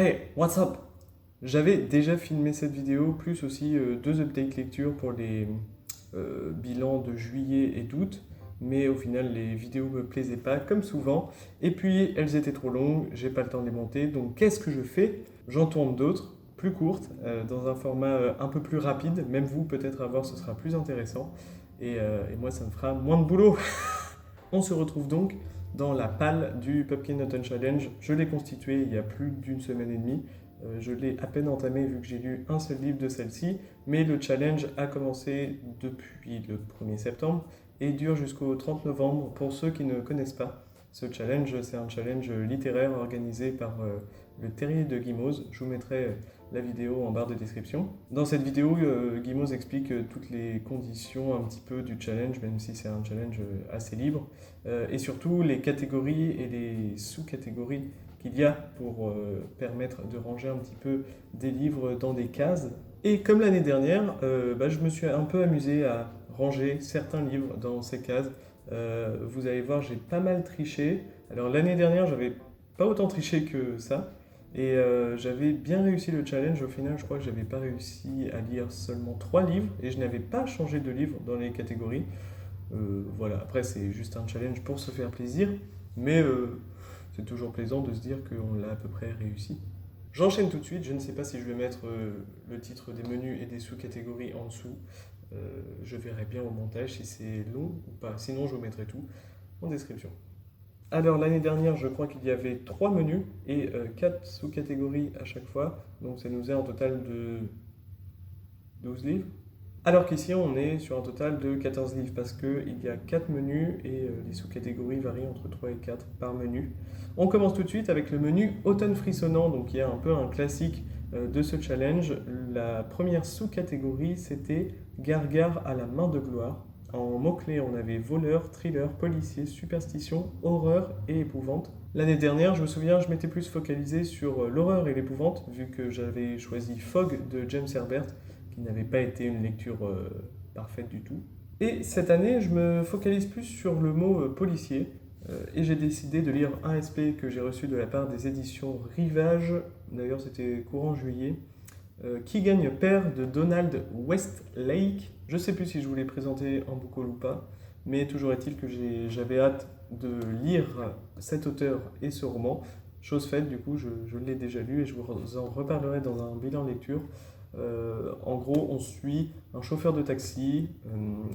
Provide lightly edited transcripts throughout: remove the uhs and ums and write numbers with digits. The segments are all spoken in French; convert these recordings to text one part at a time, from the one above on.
Hey, what's up? J'avais déjà filmé cette vidéo, plus aussi deux updates lecture pour les bilans de juillet et d'août, mais au final les vidéos me plaisaient pas comme souvent, et puis elles étaient trop longues, j'ai pas le temps de les monter, donc qu'est-ce que je fais? J'en tourne d'autres, plus courtes, dans un format un peu plus rapide, même vous peut-être à voir ce sera plus intéressant, et moi ça me fera moins de boulot. On se retrouve donc dans la palle du Pumpkin Autumn Challenge. Je l'ai constitué il y a plus d'une semaine et demie. Je l'ai à peine entamé vu que j'ai lu un seul livre de celle-ci, mais le challenge a commencé depuis le 1er septembre et dure jusqu'au 30 novembre pour ceux qui ne connaissent pas. Ce challenge, c'est un challenge littéraire organisé par le Terrier de Guimauze. Je vous mettrai la vidéo en barre de description. Dans cette vidéo, Guimauze explique toutes les conditions un petit peu du challenge, même si c'est un challenge assez libre, et surtout les catégories et les sous-catégories qu'il y a pour permettre de ranger un petit peu des livres dans des cases. Et comme l'année dernière, je me suis un peu amusé à ranger certains livres dans ces cases. Vous allez voir, j'ai pas mal triché. Alors l'année dernière, j'avais pas autant triché que ça. Et j'avais bien réussi le challenge. Au final, je crois que j'avais pas réussi à lire seulement 3 livres et je n'avais pas changé de livre dans les catégories. Voilà, après, c'est juste un challenge pour se faire plaisir, mais c'est toujours plaisant de se dire qu'on l'a à peu près réussi. J'enchaîne tout de suite. Je ne sais pas si je vais mettre le titre des menus et des sous-catégories en dessous. Je verrai bien au montage si c'est long ou pas. Sinon, je vous mettrai tout en description. Alors l'année dernière, je crois qu'il y avait 3 menus et 4 sous-catégories à chaque fois. Donc ça nous fait un total de 12 livres. Alors qu'ici, on est sur un total de 14 livres parce qu'il y a 4 menus et les sous-catégories varient entre 3 et 4 par menu. On commence tout de suite avec le menu Automne frissonnant, donc qui est un peu un classique de ce challenge. La première sous-catégorie, c'était Gargare à la main de gloire. En mots-clés, on avait voleur, thriller, policier, superstition, horreur et épouvante. L'année dernière, je me souviens, je m'étais plus focalisé sur l'horreur et l'épouvante, vu que j'avais choisi Fog de James Herbert, qui n'avait pas été une lecture parfaite du tout. Et cette année, je me focalise plus sur le mot policier, et j'ai décidé de lire un SP que j'ai reçu de la part des éditions Rivage, d'ailleurs c'était courant juillet, Qui gagne père de Donald Westlake. Je ne sais plus si je vous l'ai présenté en boucle ou pas, mais toujours est-il que j'avais hâte de lire cet auteur et ce roman. Chose faite, du coup, je l'ai déjà lu et je vous en reparlerai dans un bilan lecture. En gros, on suit un chauffeur de taxi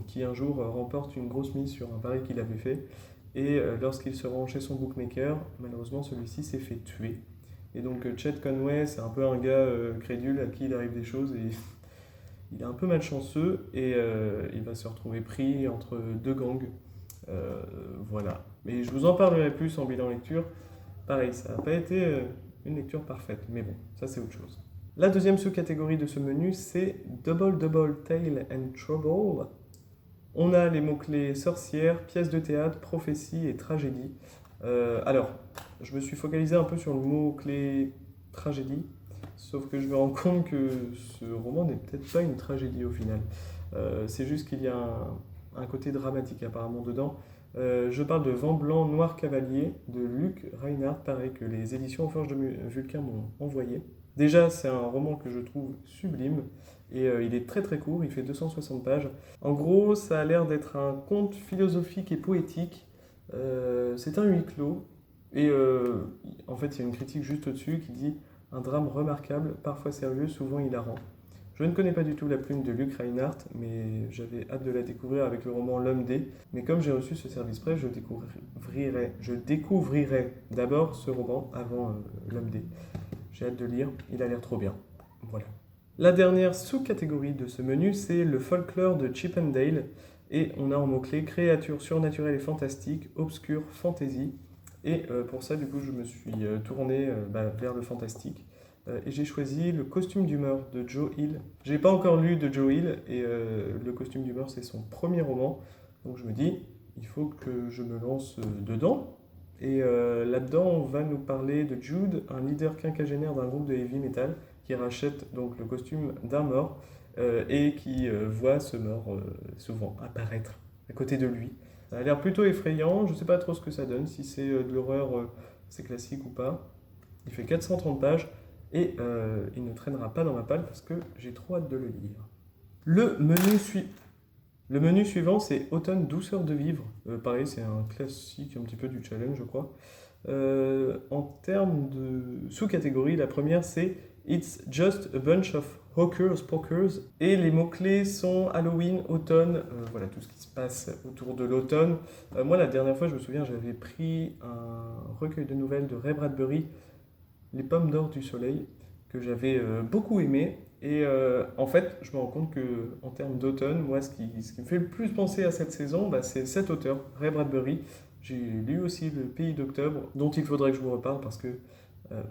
qui un jour remporte une grosse mise sur un pari qu'il avait fait. Et lorsqu'il se rend chez son bookmaker, malheureusement, celui-ci s'est fait tuer. Et donc Chet Conway, c'est un peu un gars crédule à qui il arrive des choses et il est un peu malchanceux et il va se retrouver pris entre deux gangs. Voilà. Mais je vous en parlerai plus en bilan lecture. Pareil, ça n'a pas été une lecture parfaite, mais bon, ça c'est autre chose. La deuxième sous-catégorie de ce menu, c'est Double Double Tale and Trouble. On a les mots-clés sorcière, pièce de théâtre, prophétie et tragédie. Alors, je me suis focalisé un peu sur le mot-clé tragédie, sauf que je me rends compte que ce roman n'est peut-être pas une tragédie au final. C'est juste qu'il y a un côté dramatique apparemment dedans. Je parle de Vent Blanc Noir Cavalier de Luc Reinhardt, pareil que les éditions Forge de Vulcain m'ont envoyé. Déjà, c'est un roman que je trouve sublime et il est très très court, il fait 260 pages. En gros, ça a l'air d'être un conte philosophique et poétique. C'est un huis clos et en fait, il y a une critique juste au-dessus qui dit un drame remarquable, parfois sérieux, souvent hilarant. Je ne connais pas du tout la plume de Luc Reinhardt, mais j'avais hâte de la découvrir avec le roman L'Homme D. Mais comme j'ai reçu ce service presse, je découvrirai d'abord ce roman avant L'Homme D. J'ai hâte de lire, il a l'air trop bien. Voilà. La dernière sous-catégorie de ce menu, c'est le folklore de Chip 'n Dale. Et on a en mots-clés créatures surnaturelles et fantastiques, obscures, fantasy. Et pour ça, du coup, je me suis tourné vers le fantastique. Et j'ai choisi le costume d'humeur de Joe Hill. J'ai pas encore lu de Joe Hill et le costume d'humeur c'est son premier roman. Donc je me dis, il faut que je me lance dedans. Et là-dedans, on va nous parler de Jude, un leader quinquagénaire d'un groupe de heavy metal qui rachète donc le costume d'un mort et qui voit ce mort souvent apparaître à côté de lui. Ça a l'air plutôt effrayant, je sais pas trop ce que ça donne, si c'est de l'horreur, c'est classique ou pas. Il fait 430 pages. et il ne traînera pas dans ma palle parce que j'ai trop hâte de le lire. Le menu suivant, c'est Automne douceur de vivre. Pareil, c'est un classique un petit peu du challenge, je crois. En termes de sous-catégories, la première, c'est It's just a bunch of hawkers, pokers. Et les mots-clés sont Halloween, automne, voilà tout ce qui se passe autour de l'automne. Moi, la dernière fois, je me souviens, j'avais pris un recueil de nouvelles de Ray Bradbury, Les pommes d'or du soleil, que j'avais beaucoup aimé. Et en fait, je me rends compte que en termes d'automne, moi, ce qui me fait le plus penser à cette saison, bah, c'est cet auteur, Ray Bradbury. J'ai lu aussi Le Pays d'Octobre, dont il faudrait que je vous reparle parce que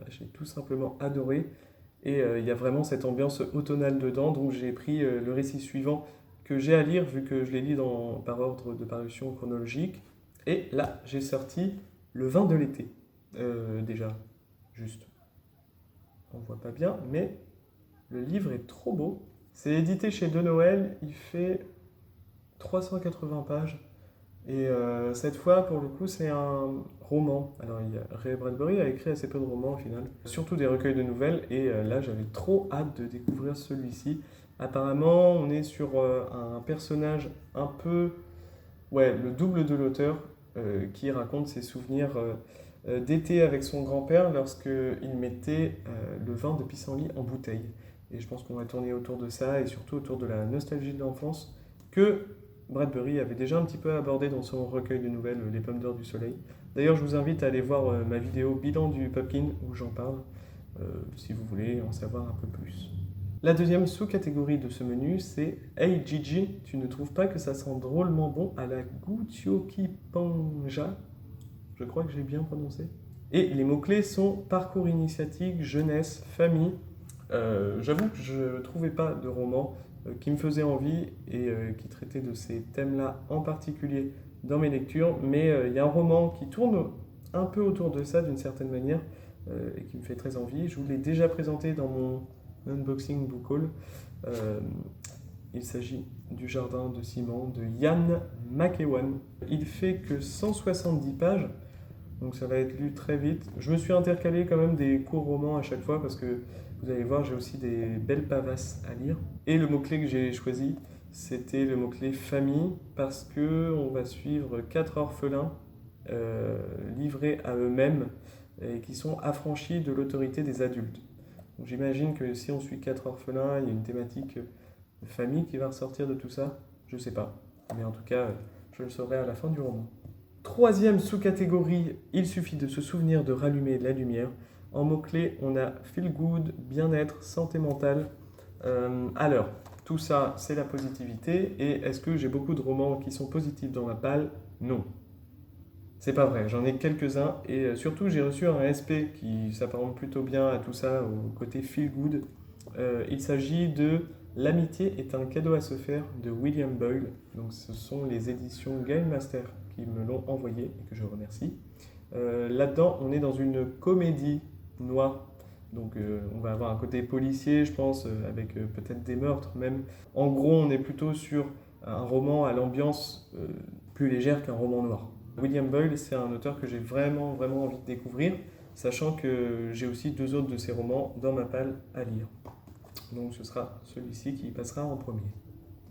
j'ai tout simplement adoré. Et il y a vraiment cette ambiance automnale dedans, donc j'ai pris le récit suivant que j'ai à lire, vu que je l'ai lu par ordre de parution chronologique. Et là, j'ai sorti Le vin de l'été. Déjà, juste, on voit pas bien, mais le livre est trop beau. C'est édité chez De Noël, il fait 380 pages. Et cette fois, pour le coup, c'est un roman. Alors, Ray Bradbury a écrit assez peu de romans au final, surtout des recueils de nouvelles. Et là, j'avais trop hâte de découvrir celui-ci. Apparemment, on est sur un personnage un peu, ouais, le double de l'auteur, qui raconte ses souvenirs d'été avec son grand-père lorsqu'il mettait le vin de pissenlit en bouteille. Et je pense qu'on va tourner autour de ça et surtout autour de la nostalgie de l'enfance que Bradbury avait déjà un petit peu abordé dans son recueil de nouvelles Les pommes d'or du soleil. D'ailleurs, je vous invite à aller voir ma vidéo bilan du Pumpkin où j'en parle, si vous voulez en savoir un peu plus. La deuxième sous-catégorie de ce menu, c'est Hey Gigi, tu ne trouves pas que ça sent drôlement bon à la Gutioki Panja? Je crois que j'ai bien prononcé. Et les mots-clés sont parcours initiatique, jeunesse, famille. J'avoue que je ne trouvais pas de roman qui me faisait envie et qui traitait de ces thèmes-là en particulier dans mes lectures, mais il y a un roman qui tourne un peu autour de ça d'une certaine manière et qui me fait très envie. Je vous l'ai déjà présenté dans mon unboxing book haul. Il s'agit du Jardin de ciment de Ian McEwan. Il fait que 170 pages, donc ça va être lu très vite. Je me suis intercalé quand même des courts romans à chaque fois parce que vous allez voir, j'ai aussi des belles pavasses à lire. Et le mot-clé que j'ai choisi, c'était le mot-clé famille parce qu'on va suivre 4 orphelins livrés à eux-mêmes et qui sont affranchis de l'autorité des adultes. Donc j'imagine que si on suit 4 orphelins, il y a une thématique de famille qui va ressortir de tout ça. Je sais pas. Mais en tout cas, je le saurai à la fin du roman. Troisième sous-catégorie, il suffit de se souvenir de rallumer la lumière. En mots-clés, on a feel good, bien-être, santé mentale. Alors, tout ça, c'est la positivité. Et est-ce que j'ai beaucoup de romans qui sont positifs dans ma palle? Non. C'est pas vrai, j'en ai quelques-uns. Et surtout, j'ai reçu un SP qui s'apparente plutôt bien à tout ça, au côté feel good. Il s'agit de L'amitié est un cadeau à se faire de William Boyle. Donc, ce sont les éditions Game Master qui me l'ont envoyé et que je remercie. Là-dedans, on est dans une comédie noire. Donc on va avoir un côté policier, je pense, avec peut-être des meurtres même. En gros, on est plutôt sur un roman à l'ambiance plus légère qu'un roman noir. William Boyle, c'est un auteur que j'ai vraiment, vraiment envie de découvrir, sachant que j'ai aussi 2 autres de ses romans dans ma palle à lire. Donc ce sera celui-ci qui passera en premier.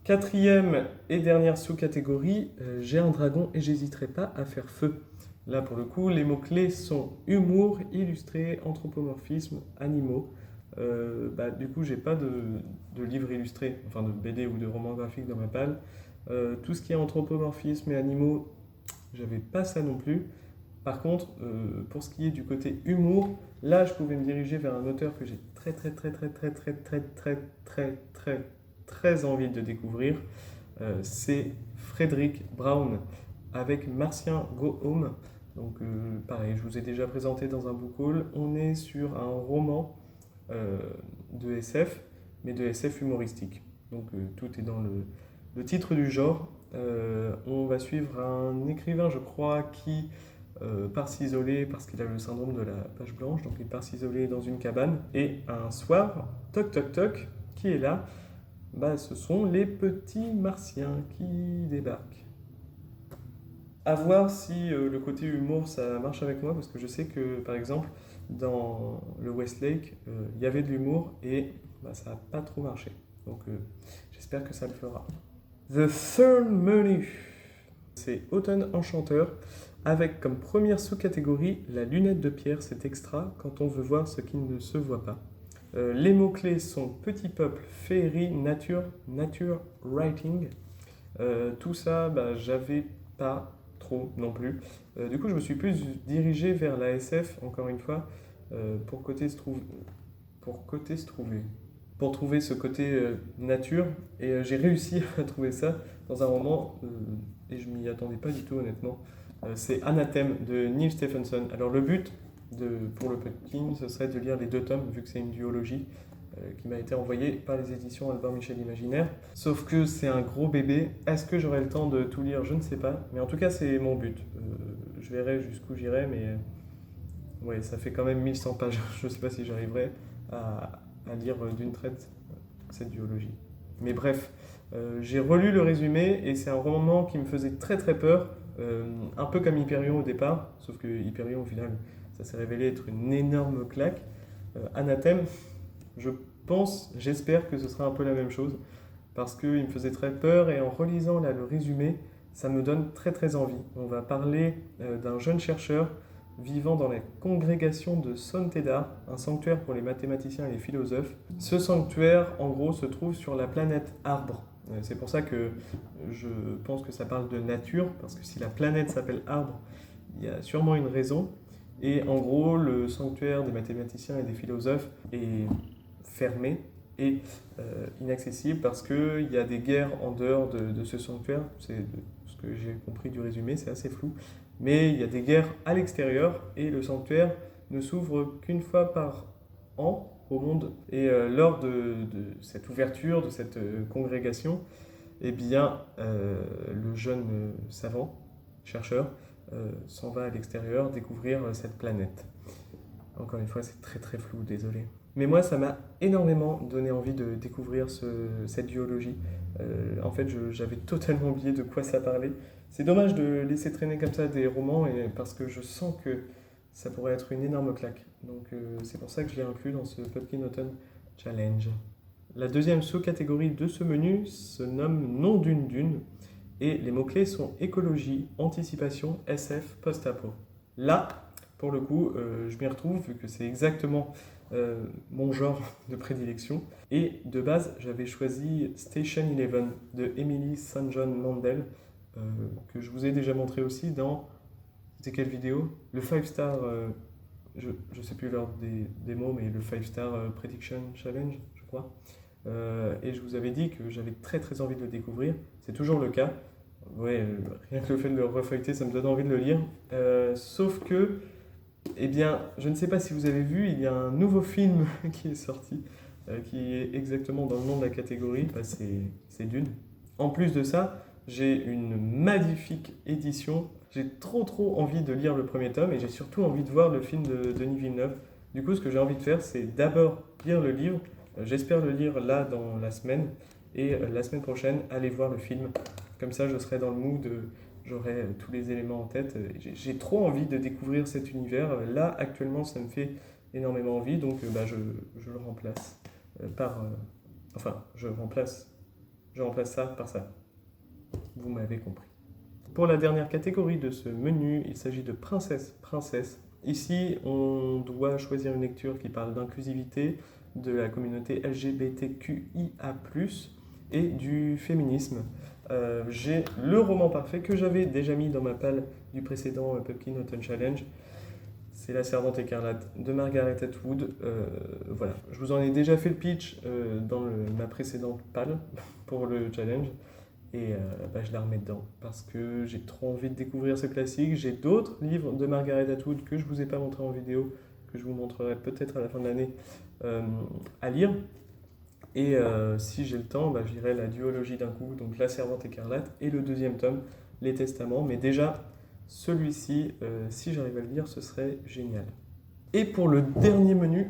Quatrième et dernière sous-catégorie, j'ai un dragon et j'hésiterai pas à faire feu. Là, pour le coup, les mots-clés sont humour, illustré, anthropomorphisme, animaux. Du coup, j'ai pas de livre illustré, enfin de BD ou de roman graphique dans ma palle. Tout ce qui est anthropomorphisme et animaux, j'avais pas ça non plus. Par contre, pour ce qui est du côté humour, là, je pouvais me diriger vers un auteur que j'ai très envie de découvrir. C'est Frédéric Brown avec Martien Go Home. Donc pareil, je vous ai déjà présenté dans un book haul. On est sur un roman de SF, mais de SF humoristique. Donc tout est dans le titre du genre. On va suivre un écrivain, je crois, qui part s'isoler parce qu'il a le syndrome de la page blanche. Donc il part s'isoler dans une cabane. Et un soir, toc toc toc, qui est là? Ce sont les petits martiens qui débarquent. À voir si le côté humour ça marche avec moi, parce que je sais que par exemple dans le Westlake, il y avait de l'humour et ça n'a pas trop marché. Donc j'espère que ça le fera. The Third Menu, c'est Automne Enchanteur, avec comme première sous-catégorie la lunette de pierre, c'est extra quand on veut voir ce qui ne se voit pas. Les mots-clés sont petit peuple, féerie, nature, nature writing. Tout ça, j'avais pas trop non plus. Du coup, je me suis plus dirigé vers la SF, encore une fois, pour trouver ce côté nature. Et j'ai réussi à trouver ça dans un roman, et je m'y attendais pas du tout, honnêtement. C'est Anathème de Neil Stephenson. Alors, le but pour le Pupkin, ce serait de lire les 2 tomes, vu que c'est une duologie qui m'a été envoyée par les éditions Albin Michel Imaginaire. Sauf que c'est un gros bébé. Est-ce que j'aurai le temps de tout lire? Je ne sais pas. Mais en tout cas, c'est mon but. Je verrai jusqu'où j'irai, mais ouais, ça fait quand même 1100 pages. Je ne sais pas si j'arriverai à lire d'une traite cette duologie. Mais bref, j'ai relu le résumé et c'est un roman qui me faisait très très peur. Un peu comme Hyperion au départ, sauf que Hyperion au final, ça s'est révélé être une énorme claque. Anathème, j'espère que ce sera un peu la même chose, parce qu'il me faisait très peur et en relisant là, le résumé, ça me donne très très envie. On va parler d'un jeune chercheur vivant dans la congrégation de Son Teda, un sanctuaire pour les mathématiciens et les philosophes. Ce sanctuaire, en gros, se trouve sur la planète Arbre. C'est pour ça que je pense que ça parle de nature, parce que si la planète s'appelle Arbre, il y a sûrement une raison. Et en gros, le sanctuaire des mathématiciens et des philosophes est fermé et inaccessible parce qu'il y a des guerres en dehors de ce sanctuaire. C'est ce que j'ai compris du résumé, c'est assez flou. Mais il y a des guerres à l'extérieur et le sanctuaire ne s'ouvre qu'une fois par an au monde. Et lors de cette ouverture, de cette congrégation, eh bien, le jeune savant, chercheur, s'en va à l'extérieur découvrir cette planète. Encore une fois, c'est très très flou, désolé. Mais moi, ça m'a énormément donné envie de découvrir cette duologie. En fait, j'avais totalement oublié de quoi ça parlait. C'est dommage de laisser traîner comme ça des romans parce que je sens que ça pourrait être une énorme claque. Donc c'est pour ça que je l'ai inclus dans ce Pupkin Autumn Challenge. La deuxième sous-catégorie de ce menu se nomme Nom d'une dune et les mots-clés sont écologie, anticipation, SF, post-apo. Là, pour le coup, je m'y retrouve vu que c'est exactement mon genre de prédilection. Et de base, j'avais choisi Station 11 de Emily St. John Mandel, que je vous ai déjà montré aussi dans... C'était quelle vidéo? Le 5-star, je ne sais plus l'ordre des mots, mais le 5-star Prediction Challenge, je crois. Et je vous avais dit que j'avais très très envie de le découvrir. C'est toujours le cas. Ouais, rien que le fait de le refeuilleter, ça me donne envie de le lire. Sauf que, eh bien, je ne sais pas si vous avez vu, il y a un nouveau film qui est sorti, qui est exactement dans le nom de la catégorie, c'est Dune. En plus de ça, j'ai une magnifique édition. J'ai trop envie de lire le premier tome et j'ai surtout envie de voir le film de Denis Villeneuve. Du coup, ce que j'ai envie de faire, c'est d'abord lire le livre. J'espère le lire là dans la semaine et la semaine prochaine, aller voir le film. Comme ça, je serai dans le mood, j'aurai tous les éléments en tête. J'ai trop envie de découvrir cet univers. Là, actuellement, ça me fait énormément envie, donc je le remplace je remplace ça par ça. Vous m'avez compris. Pour la dernière catégorie de ce menu, il s'agit de princesse. Ici, on doit choisir une lecture qui parle d'inclusivité, de la communauté LGBTQIA+, et du féminisme. J'ai le roman parfait que j'avais déjà mis dans ma palle du précédent Pupkin Autumn Challenge. C'est La Servante écarlate de Margaret Atwood. Voilà, je vous en ai déjà fait le pitch dans ma précédente palle pour le challenge. Et je la remets dedans parce que j'ai trop envie de découvrir ce classique. J'ai d'autres livres de Margaret Atwood que je ne vous ai pas montré en vidéo, que je vous montrerai peut-être à la fin de l'année à lire. Et si j'ai le temps, je lirai la duologie d'un coup, donc La Servante écarlate, et le deuxième tome, Les Testaments. Mais déjà, celui-ci, si j'arrive à le lire, ce serait génial. Et pour le dernier menu,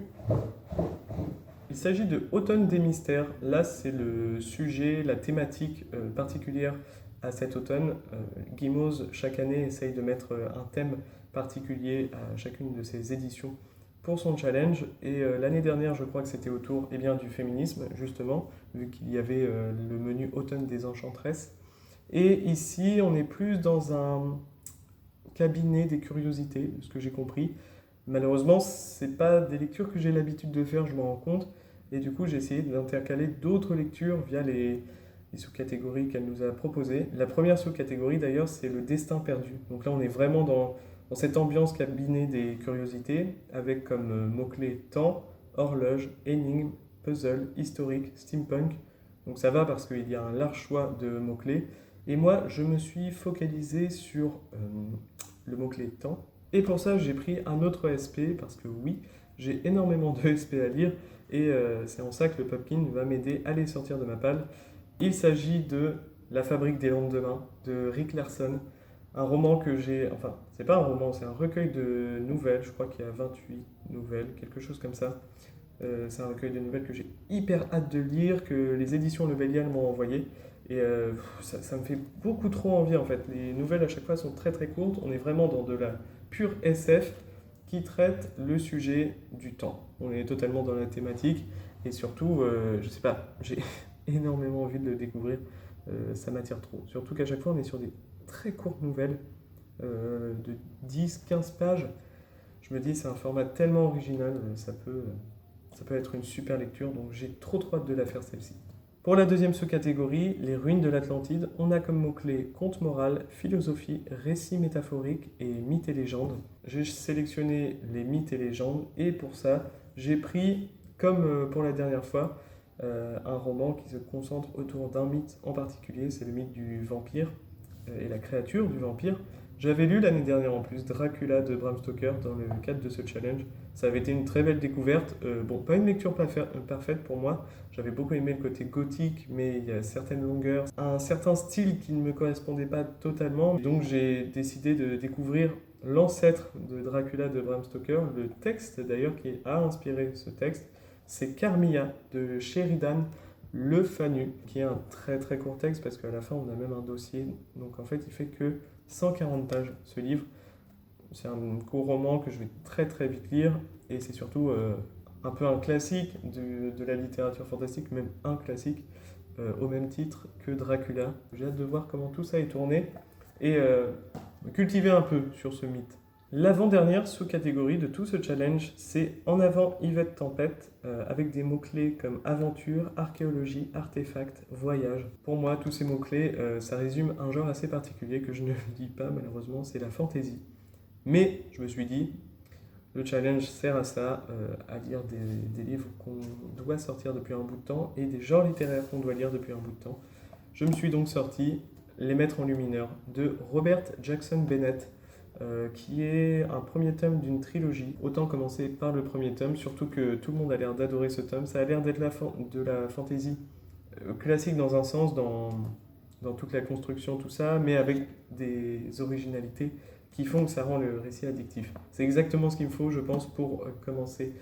il s'agit de Automne des mystères. Là, c'est le sujet, la thématique particulière à cet automne. Gimoz, chaque année, essaye de mettre un thème particulier à chacune de ses éditions pour son challenge. Et l'année dernière, je crois que c'était autour du féminisme, justement, vu qu'il y avait le menu Automne des Enchantresses. Et ici, on est plus dans un cabinet des curiosités, de ce que j'ai compris. Malheureusement, c'est pas des lectures que j'ai l'habitude de faire, je m'en rends compte. Et du coup, j'ai essayé d'intercaler d'autres lectures via les sous-catégories qu'elle nous a proposées. La première sous-catégorie, d'ailleurs, c'est le destin perdu. Donc là, on est vraiment dans cette ambiance cabinet des curiosités, avec comme mots-clés temps, horloge, énigme, puzzle, historique, steampunk. Donc ça va parce qu'il y a un large choix de mots-clés. Et moi, je me suis focalisé sur le mot-clé temps. Et pour ça, j'ai pris un autre SP, parce que oui, j'ai énormément de SP à lire, et c'est en ça que le Popkin va m'aider à les sortir de ma palle. Il s'agit de La fabrique des lendemains de Rick Larson, un roman que j'ai... Enfin, c'est pas un roman, c'est un recueil de nouvelles, je crois qu'il y a 28 nouvelles, quelque chose comme ça. C'est un recueil de nouvelles que j'ai hyper hâte de lire, que les éditions Le Bélial m'ont envoyé. Et ça me fait beaucoup trop envie en fait. Les nouvelles à chaque fois sont très très courtes. On est vraiment dans de la pure SF qui traite le sujet du temps. On est totalement dans la thématique. Et surtout, je sais pas, j'ai énormément envie de le découvrir. Ça m'attire trop. Surtout qu'à chaque fois, on est sur des très courtes nouvelles de 10-15 pages. Je me dis, c'est un format tellement original, ça peut être une super lecture. Donc j'ai trop hâte de la faire celle-ci. Pour la deuxième sous-catégorie, les ruines de l'Atlantide, on a comme mots-clés conte moral, philosophie, récit métaphorique et mythes et légendes. J'ai sélectionné les mythes et légendes et pour ça, j'ai pris, comme pour la dernière fois, un roman qui se concentre autour d'un mythe en particulier, c'est le mythe du vampire et la créature du vampire. J'avais lu l'année dernière en plus Dracula de Bram Stoker dans le cadre de ce challenge. Ça avait été une très belle découverte. Bon, pas une lecture parfaite pour moi. J'avais beaucoup aimé le côté gothique, mais il y a certaines longueurs, un certain style qui ne me correspondait pas totalement. Donc j'ai décidé de découvrir l'ancêtre de Dracula de Bram Stoker, le texte d'ailleurs qui a inspiré ce texte. C'est Carmilla de Sheridan Le Fanu, qui est un très très court texte parce qu'à la fin on a même un dossier. Donc en fait il fait que 140 pages ce livre. C'est un court roman que je vais très très vite lire et c'est surtout un peu un classique de la littérature fantastique, même un classique au même titre que Dracula. J'ai hâte de voir comment tout ça est tourné et me cultiver un peu sur ce mythe. L'avant-dernière sous-catégorie de tout ce challenge, c'est En avant Yvette Tempête, avec des mots-clés comme aventure, archéologie, artefact, voyage. Pour moi, tous ces mots-clés, ça résume un genre assez particulier que je ne lis pas malheureusement, c'est la fantasy. Mais je me suis dit, le challenge sert à ça, à lire des livres qu'on doit sortir depuis un bout de temps et des genres littéraires qu'on doit lire depuis un bout de temps. Je me suis donc sorti Les Maîtres enlumineurs de Robert Jackson Bennett, qui est un premier tome d'une trilogie. Autant commencer par le premier tome, surtout que tout le monde a l'air d'adorer ce tome. Ça a l'air d'être de la fantasy classique dans un sens, dans toute la construction, tout ça, mais avec des originalités qui font que ça rend le récit addictif. C'est exactement ce qu'il me faut, je pense, pour commencer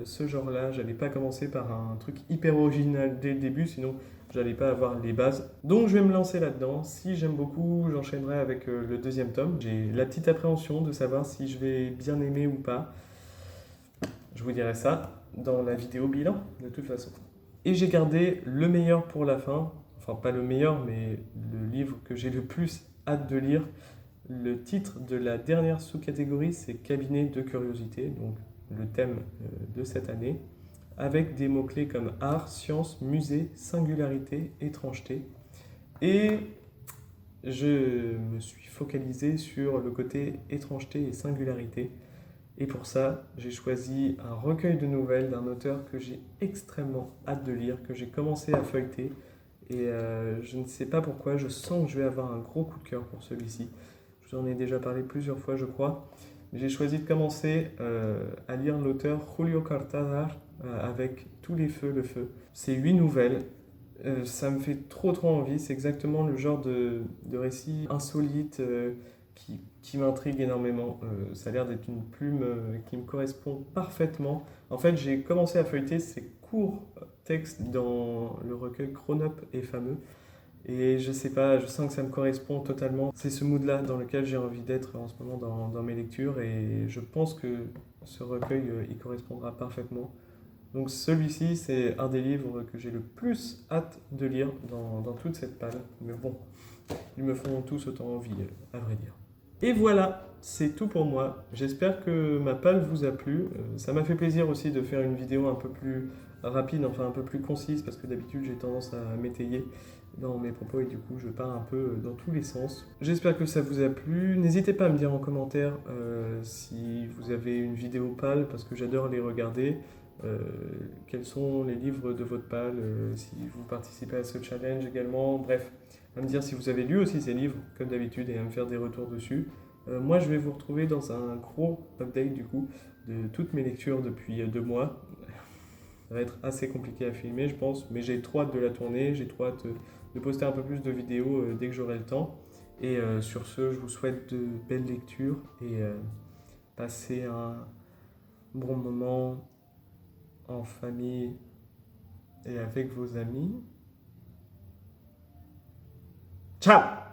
ce genre-là. J'allais pas commencer par un truc hyper original dès le début, sinon j'allais pas avoir les bases. Donc je vais me lancer là-dedans. Si j'aime beaucoup, j'enchaînerai avec le deuxième tome. J'ai la petite appréhension de savoir si je vais bien aimer ou pas. Je vous dirai ça dans la vidéo bilan, de toute façon. Et j'ai gardé le meilleur pour la fin. Enfin, pas le meilleur, mais le livre que j'ai le plus hâte de lire. Le titre de la dernière sous-catégorie, c'est Cabinet de curiosité, donc le thème de cette année, avec des mots-clés comme art, science, musée, singularité, étrangeté. Et je me suis focalisé sur le côté étrangeté et singularité. Et pour ça, j'ai choisi un recueil de nouvelles d'un auteur que j'ai extrêmement hâte de lire, que j'ai commencé à feuilleter. Et je ne sais pas pourquoi, je sens que je vais avoir un gros coup de cœur pour celui-ci. Je vous en ai déjà parlé plusieurs fois, je crois. J'ai choisi de commencer à lire l'auteur Julio Cortázar avec Tous les feux, le feu. C'est 8 nouvelles. Ça me fait trop envie. C'est exactement le genre de récit insolite qui m'intrigue énormément. Ça a l'air d'être une plume qui me correspond parfaitement. En fait, j'ai commencé à feuilleter ces courts textes dans le recueil Chronop et fameux. Et je sais pas, je sens que ça me correspond totalement. C'est ce mood-là dans lequel j'ai envie d'être en ce moment dans mes lectures et je pense que ce recueil y correspondra parfaitement. Donc celui-ci, c'est un des livres que j'ai le plus hâte de lire dans toute cette palle. Mais bon, ils me font tous autant envie, à vrai dire. Et voilà, c'est tout pour moi. J'espère que ma palle vous a plu. Ça m'a fait plaisir aussi de faire une vidéo un peu plus rapide, enfin un peu plus concise, parce que d'habitude j'ai tendance à m'étayer dans mes propos et du coup je pars un peu dans tous les sens. J'espère que ça vous a plu. N'hésitez pas à me dire en commentaire si vous avez une vidéo palle, parce que j'adore les regarder. Quels sont les livres de votre palle, si vous participez à ce challenge également. Bref, à me dire si vous avez lu aussi ces livres, comme d'habitude, et à me faire des retours dessus. Moi, je vais vous retrouver dans un gros update, du coup, de toutes mes lectures depuis 2 mois. Ça va être assez compliqué à filmer, je pense, mais j'ai trop hâte de la tourner, j'ai trop hâte de poster un peu plus de vidéos dès que j'aurai le temps. Et sur ce, je vous souhaite de belles lectures et passez un bon moment en famille et avec vos amis. Ciao!